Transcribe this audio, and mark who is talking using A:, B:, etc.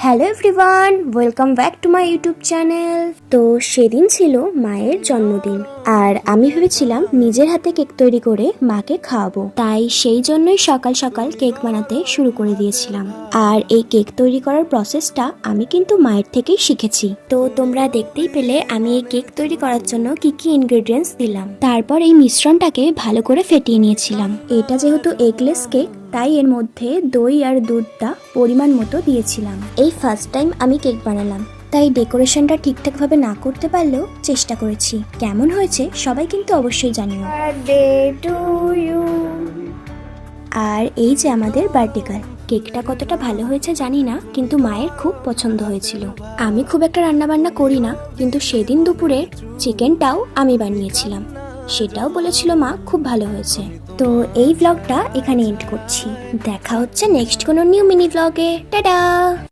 A: Hello everyone, welcome back to my YouTube channel. তো সেদিন ছিল মায়ের জন্মদিন, আর আমি ভেবেছিলাম নিজের হাতে কেক তৈরি করে মাকে খাওয়াবো। তাই সেই জন্যই সকাল সকাল কেক বানাতে শুরু করে দিয়েছিলাম। আর এই কেক তৈরি করার প্রসেসটা আমি কিন্তু মায়ের থেকেই শিখেছি। তো তোমরা দেখতেই পেলে আমি এই কেক তৈরি করার জন্য কি কি ইনগ্রেডিয়েন্টস দিলাম। তারপর এই মিশ্রণটাকে ভালো করে ফেটিয়ে নিয়েছিলাম। এটা যেহেতু এগলেস কেক, তাই এর মধ্যে দই আর দুধটা পরিমাণ মতো দিয়েছিলাম। এই ফার্স্ট টাইম আমি কেক বানালাম, তাই ডেকোরেশনটা ঠিকঠাক ভাবে না করতে পারলেও চেষ্টা করেছি। কেমন হয়েছে সবাই কিন্তু অবশ্যই জানিও। আর এই যে আমাদের বার্থডে গার্ল, কেকটা কতটা ভালো হয়েছে জানি না, কিন্তু মায়ের খুব পছন্দ হয়েছিল। আমি খুব একটা রান্না বান্না করি না, কিন্তু সেদিন দুপুরে চিকেনটাও আমি বানিয়েছিলাম, সেটাও বলেছিল মা খুব ভালো হয়েছে। তো এই ব্লগটা এখানে এন্ড করছি। দেখা হচ্ছে নেক্সট কোনো নিউ মিনি ব্লগে। টাটা।